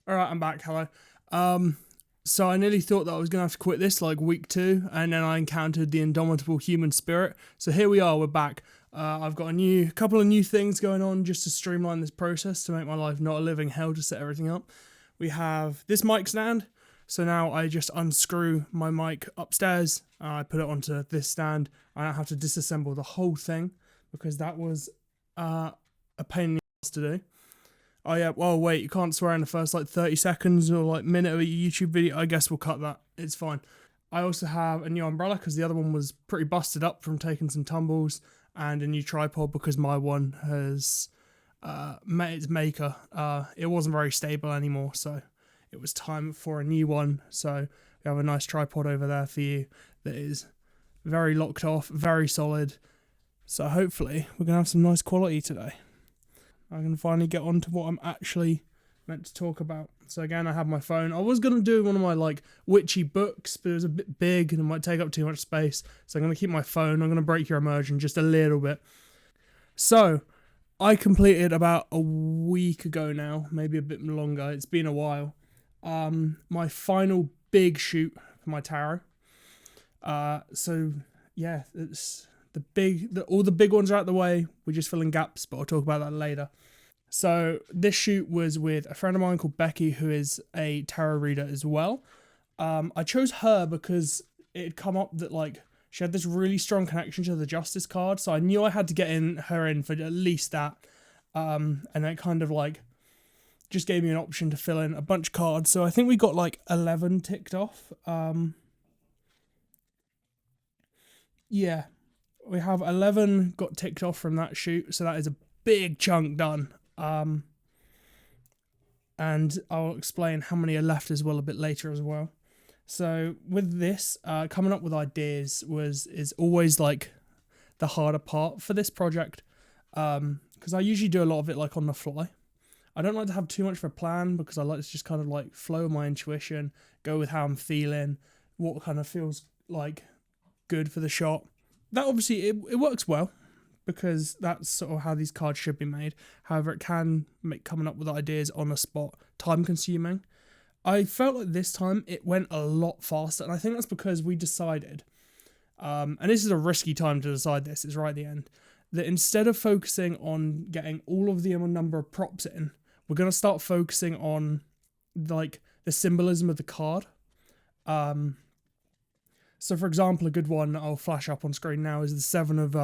Alright, I'm back. Hello. Um, so I nearly thought that I was going to have to quit this like week 2, and then I encountered the indomitable human spirit. So here we are, we're back. I've got a couple of new things going on just to streamline this process to make my life not a living hell to set everything up. We have this mic stand. So now I just unscrew my mic upstairs, I put it onto this stand. I don't have to disassemble the whole thing because that was a pain in the ass to do. Oh yeah, well wait, you can't swear in the first like 30 seconds or like minute of a YouTube video. I guess we'll cut that. It's fine. I also have a new umbrella because the other one was pretty busted up from taking some tumbles, and a new tripod because my one has met its maker. It wasn't very stable anymore, so it was time for a new one. So we have a nice tripod over there for you that is very locked off, very solid. So hopefully we're going to have some nice quality today. I can finally get on to what I'm actually meant to talk about. So again, I have my phone. I was going to do one of my like Witchy books, but it was a bit big and it might take up too much space. So I'm going to keep my phone. I'm going to break your immersion just a little bit. So I completed about a week ago now, maybe a bit longer. It's been a while. My final big shoot for my tarot. So yeah, it's all the big ones are out the way. We're just filling gaps, but I'll talk about that later. So this shoot was with a friend of mine called Becky, who is a tarot reader as well. I chose her because it had come up that like she had this really strong connection to the Justice card, so I knew I had to get her in for at least that. And it kind of like just gave me an option to fill in a bunch of cards. So I think we got like 11 ticked off. Yeah, we have 11 got ticked off from that shoot, so that is a big chunk done. And I'll explain how many are left as well a bit later as well. So with this, coming up with ideas is always like the harder part for this project, because I usually do a lot of it like on the fly. I don't like to have too much of a plan because I like to just kind of like flow with my intuition, go with how I'm feeling, what kind of feels like good for the shot. That obviously it works well because that's sort of how these cards should be made. However, it can make coming up with ideas on the spot time consuming. I felt like this time it went a lot faster, and I think that's because we decided, and this is a risky time to decide this, it's right at the end, that instead of focusing on getting all of the number of props in, we're going to start focusing on like the symbolism of the card. So for example, a good one that I'll flash up on screen now is the 7 of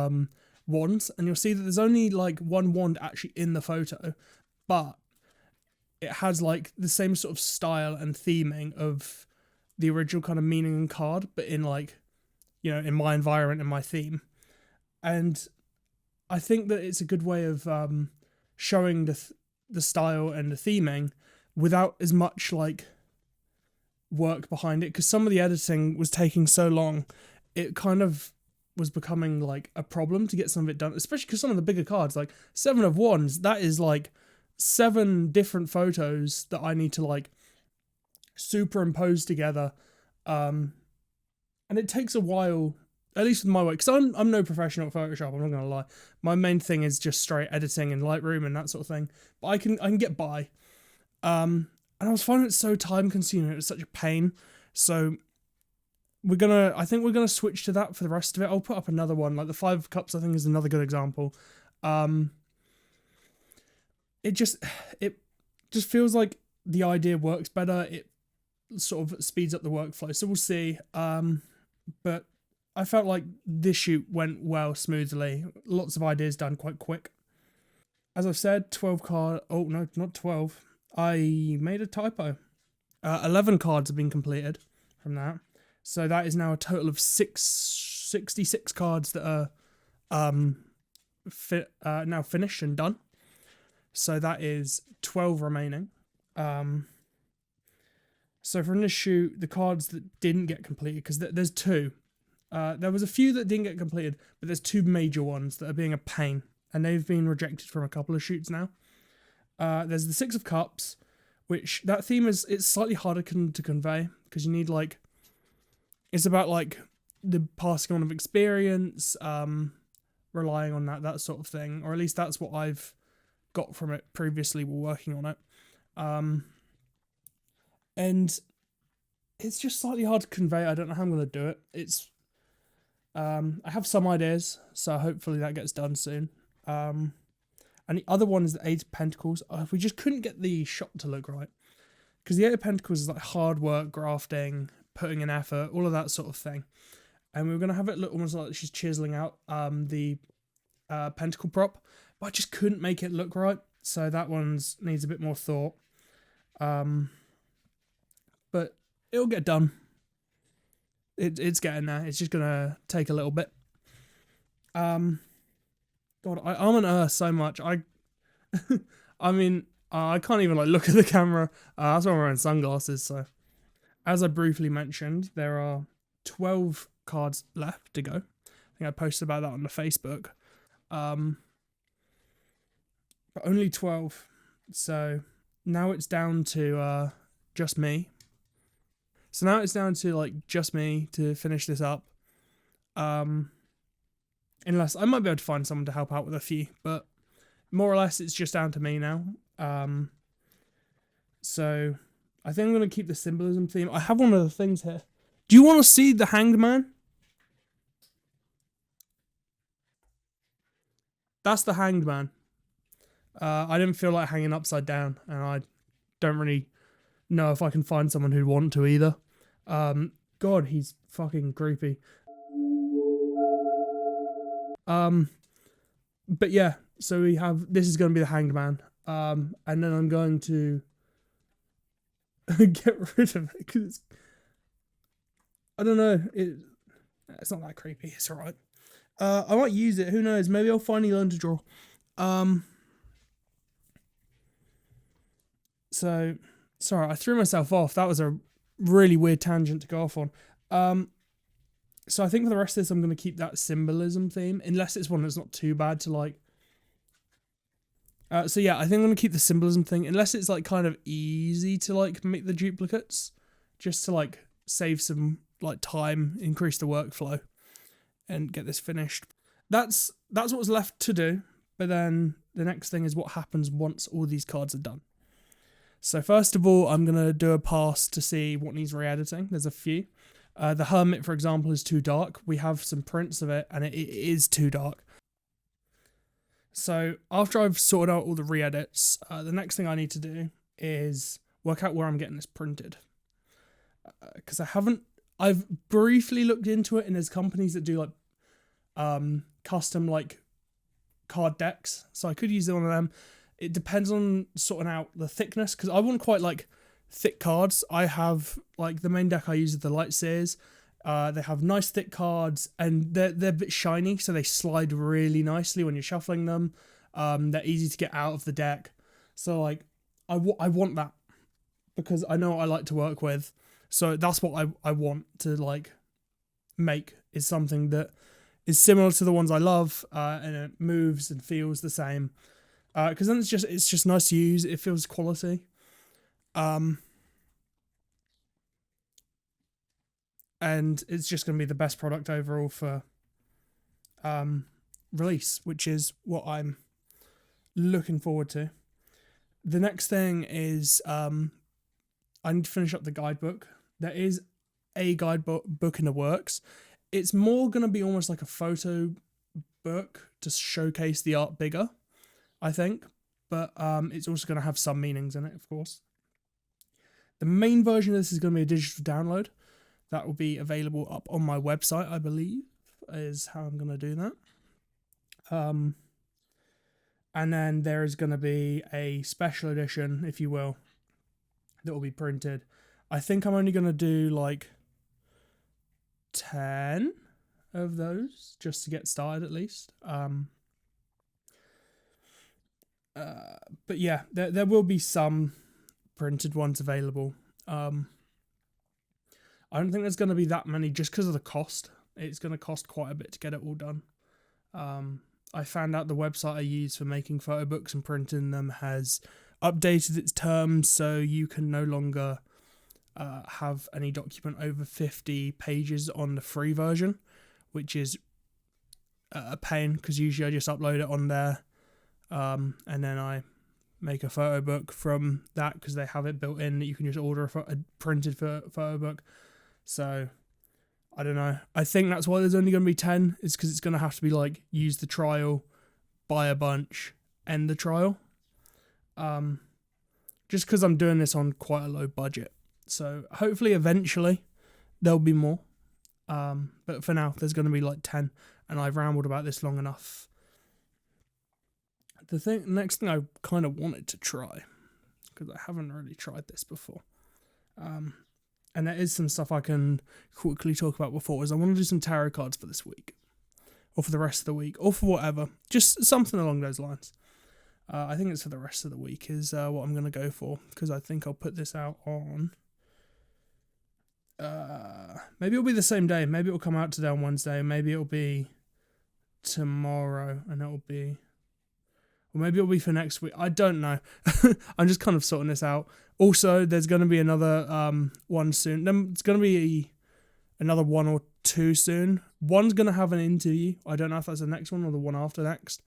wands, and you'll see that there's only like one wand actually in the photo, but it has like the same sort of style and theming of the original kind of meaning and card, but in like, you know, in my environment and my theme. And I think that it's a good way of showing the style and the theming without as much like work behind it, because some of the editing was taking so long, it kind of was becoming like a problem to get some of it done, especially because some of the bigger cards, like 7 of wands, that is like 7 different photos that I need to like superimpose together, and it takes a while, at least with my work, because I'm no professional at Photoshop, I'm not gonna lie. My main thing is just straight editing and Lightroom and that sort of thing, but I can get by. And I was finding it so time consuming, it was such a pain. So I think we're gonna switch to that for the rest of it. I'll put up another one, like the 5 of cups I think is another good example. It just feels like the idea works better. It sort of speeds up the workflow. So we'll see. But I felt like this shoot went well, smoothly. Lots of ideas done quite quick. As I've said, 12 card. Oh no, not 12. I made a typo. 11 cards have been completed from that. So that is now a total of 66 cards that are now finished and done. So that is 12 remaining. So from this shoot, the cards that didn't get completed, because there's 2. There was a few that didn't get completed, but there's 2 major ones that are being a pain, and they've been rejected from a couple of shoots now. There's the 6 of cups, which that theme it's slightly harder to convey, because you need like, it's about like the passing on of experience, relying on that sort of thing, or at least that's what I've got from it previously while working on it. and it's just slightly hard to convey. I don't know how I'm going to do it. I have some ideas, so hopefully that gets done soon. And the other one is the Eight of Pentacles. We just couldn't get the shot to look right, because the Eight of Pentacles is like hard work, grafting, putting in effort, all of that sort of thing. And we were going to have it look almost like she's chiseling out the pentacle prop, but I just couldn't make it look right. So that one's needs a bit more thought. But it'll get done. It's getting there. It's just gonna take a little bit. God, I'm on Earth so much. I mean, I can't even like look at the camera. That's why I'm wearing sunglasses. So, as I briefly mentioned, there are 12 cards left to go. I think I posted about that on the Facebook. But only 12. So now it's down to just me. So now it's down to like just me to finish this up. Unless I might be able to find someone to help out with a few, but more or less it's just down to me now. So I think I'm going to keep the symbolism theme. I have one of the things here. Do you want to see the Hanged Man? That's the Hanged Man. I didn't feel like hanging upside down, and I don't really know if I can find someone who'd want to either. God, he's fucking creepy. But yeah, so we have, this is going to be the Hanged Man. And then I'm going to get rid of it, because I don't know, it's not that creepy, it's alright. I might use it, who knows, maybe I'll finally learn to draw. So, sorry, I threw myself off. That was a really weird tangent to go off on. So I think for the rest of this, I'm going to keep that symbolism theme, unless it's one that's not too bad to like. So yeah, I think I'm going to keep the symbolism thing, unless it's like kind of easy to like make the duplicates, just to like save some like time, increase the workflow, and get this finished. That's what's left to do. But then the next thing is what happens once all these cards are done. So first of all, I'm going to do a pass to see what needs re-editing. There's a few. The Hermit, for example, is too dark. We have some prints of it, and it is too dark. So after I've sorted out all the re-edits, the next thing I need to do is work out where I'm getting this printed. Because I've briefly looked into it, and there's companies that do like custom like card decks. So I could use one of them. It depends on sorting out the thickness, because I want quite like thick cards. I have like the main deck I use is the Lightseers. They have nice thick cards, and they're a bit shiny, so they slide really nicely when you're shuffling them. They're easy to get out of the deck. So like I want that, because I know what I like to work with. So that's what I want to like make, is something that is similar to the ones I love, and it moves and feels the same. Because then it's just nice to use. It feels quality. And it's just going to be the best product overall for release, which is what I'm looking forward to. The next thing is I need to finish up the guidebook. There is a guidebook in the works. It's more going to be almost like a photo book to showcase the art bigger, I think, but it's also going to have some meanings in it, of course. The main version of this is going to be a digital download. That will be available up on my website, I believe, is how I'm going to do that. And then there is going to be a special edition, if you will, that will be printed. I think I'm only going to do like 10 of those, just to get started at least. But yeah, there will be some printed ones available. I don't think there's going to be that many, just because of the cost. It's going to cost quite a bit to get it all done. I found out the website I use for making photo books and printing them has updated its terms, so you can no longer have any document over 50 pages on the free version, which is a pain, because usually I just upload it on there. And then I make a photo book from that because they have it built in that you can just order a printed photo book. So I don't know. I think that's why there's only going to be 10. Is because it's going to have to be like use the trial, buy a bunch, end the trial. Just because I'm doing this on quite a low budget. So hopefully eventually there'll be more. But for now, there's going to be like 10, and I've rambled about this long enough. Next thing I kind of wanted to try, because I haven't really tried this before, and there is some stuff I can quickly talk about before, is I want to do some tarot cards for this week, or for the rest of the week, or for whatever, just something along those lines. I think it's for the rest of the week is what I'm going to go for, because I think I'll put this out on... maybe it'll be the same day. Maybe it'll come out today on Wednesday. Maybe it'll be tomorrow, and it'll be... Or maybe it'll be for next week. I don't know. I'm just kind of sorting this out. Also, there's going to be another one soon. There's going to be another one or two soon. One's going to have an interview. I don't know if that's the next one or the one after next.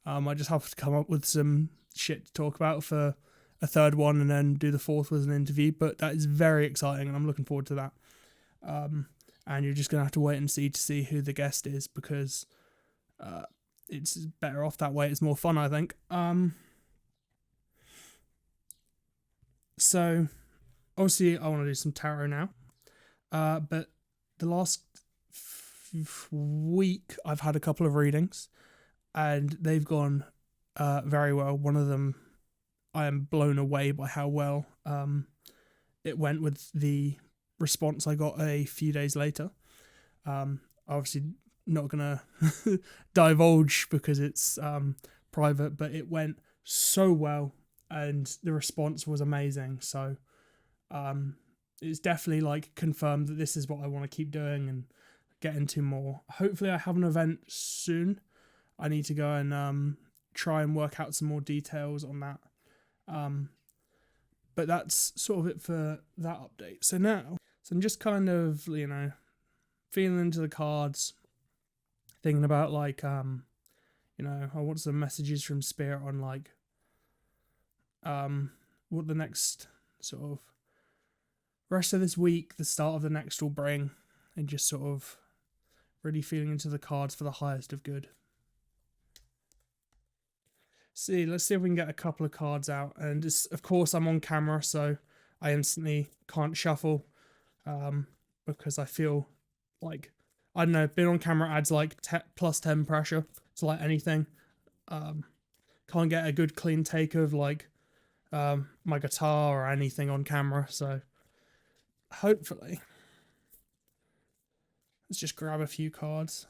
I just have to come up with some shit to talk about for a third one, and then do the fourth with an interview. But that is very exciting, and I'm looking forward to that. And you're just going to have to wait and see who the guest is, because it's better off that way. It's more fun, I think. So, obviously, I want to do some tarot now. But the last week, I've had a couple of readings, and they've gone very well. One of them, I am blown away by how well it went with the response I got a few days later. Obviously not gonna divulge because it's private, but it went so well and the response was amazing. So it's definitely like confirmed that this is what I want to keep doing and get into more. Hopefully I have an event soon. I need to go and try and work out some more details on that. But that's sort of it for that update. So I'm just kind of, feeling into the cards, thinking about like, I want some messages from Spirit on like, what the next sort of rest of this week, the start of the next will bring, and just sort of really feeling into the cards for the highest of good. Let's see if we can get a couple of cards out. And of course I'm on camera, so I instantly can't shuffle, because I feel like, I don't know, being on camera adds like plus 10 pressure to like anything. Can't get a good clean take of like my guitar or anything on camera, so hopefully let's just grab a few cards.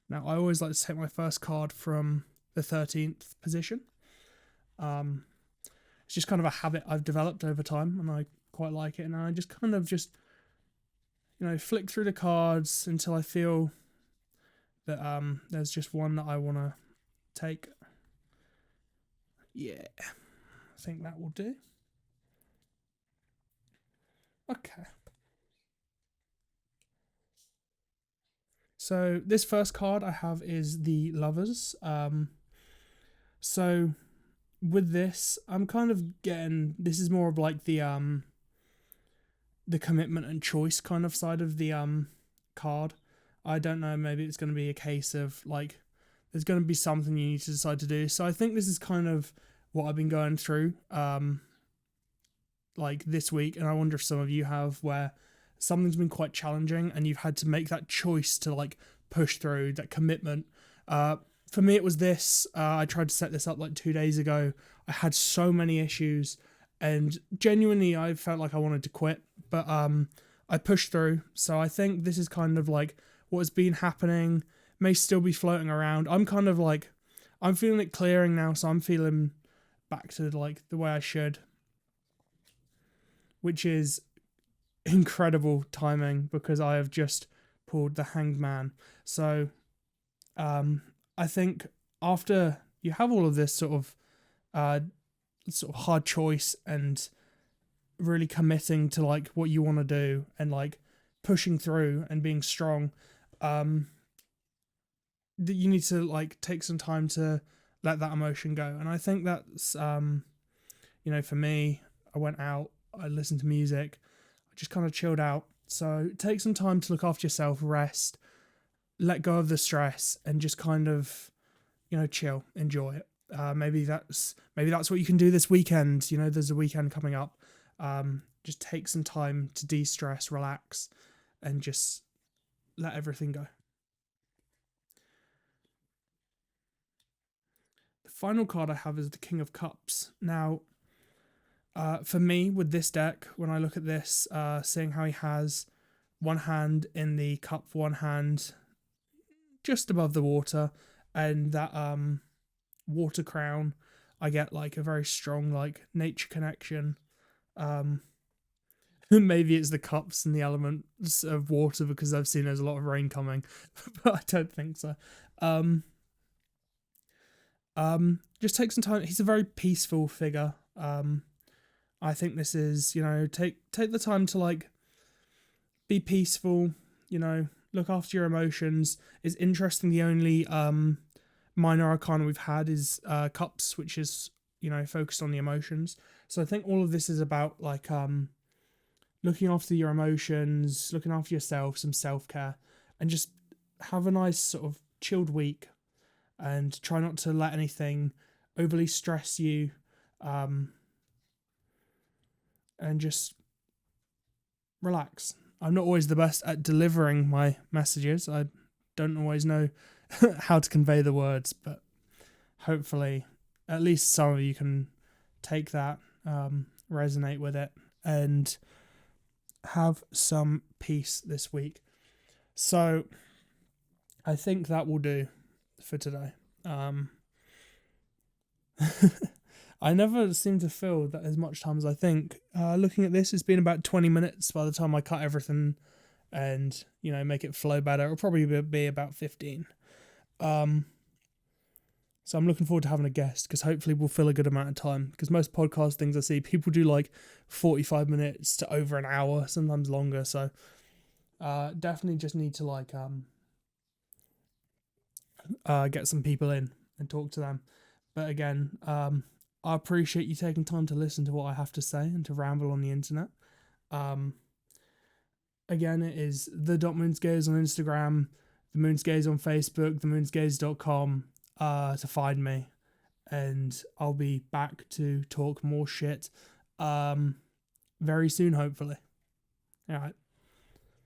Now, I always like to take my first card from the 13th position. It's just kind of a habit I've developed over time, and I quite like it. And I just kind of flick through the cards until I feel that there's just one that I want to take. Yeah, I think that will do. Okay. So this first card I have is the Lovers. So with this, I'm kind of getting, this is more of like the commitment and choice kind of side of the card. I don't know, maybe it's going to be a case of like there's going to be something you need to decide to do. So I think this is kind of what I've been going through like this week, and I wonder if some of you have, where something's been quite challenging and you've had to make that choice to like push through that commitment. For me, it was this. I tried to set this up like 2 days ago. I had so many issues, and genuinely I felt like I wanted to quit, but I pushed through. So I think this is kind of like what has been happening, may still be floating around. I'm kind of like, I'm feeling it clearing now, so I'm feeling back to like the way I should, which is incredible timing because I have just pulled the Hanged Man. So I think after you have all of this sort of hard choice and really committing to like what you want to do and like pushing through and being strong, you need to like take some time to let that emotion go. And I think that's for me, I went out, I listened to music, I just kind of chilled out. So take some time to look after yourself, rest, let go of the stress, and just kind of chill, enjoy it. Maybe that's what you can do this weekend. There's a weekend coming up. Just take some time to de-stress, relax, and just let everything go. The final card I have is the King of Cups. Now, for me, with this deck, when I look at this, seeing how he has one hand in the cup, one hand just above the water, and that water crown, I get like a very strong like nature connection. Maybe it's the cups and the elements of water because I've seen there's a lot of rain coming, but I don't think so. Just take some time. He's a very peaceful figure. I think this is, take the time to like be peaceful, look after your emotions. It's interesting, the only minor arcana we've had is cups, which is, focused on the emotions. So I think all of this is about like looking after your emotions, looking after yourself, some self-care, and just have a nice sort of chilled week and try not to let anything overly stress you, and just relax. I'm not always the best at delivering my messages. I don't always know how to convey the words, but hopefully at least some of you can take that, resonate with it, and have some peace this week. So I think that will do for today. I never seem to feel that as much time as I think. Looking at this, it's been about 20 minutes by the time I cut everything and, make it flow better. It'll probably be about 15. So I'm looking forward to having a guest because hopefully we'll fill a good amount of time. Because most podcast things I see, people do like 45 minutes to over an hour, sometimes longer. So definitely just need to like get some people in and talk to them. But again, I appreciate you taking time to listen to what I have to say and to ramble on the internet. Again, it is the.moonsgaze on Instagram, the moonsgaze on Facebook, themoonsgaze.com to find me. And I'll be back to talk more shit very soon, hopefully. All right.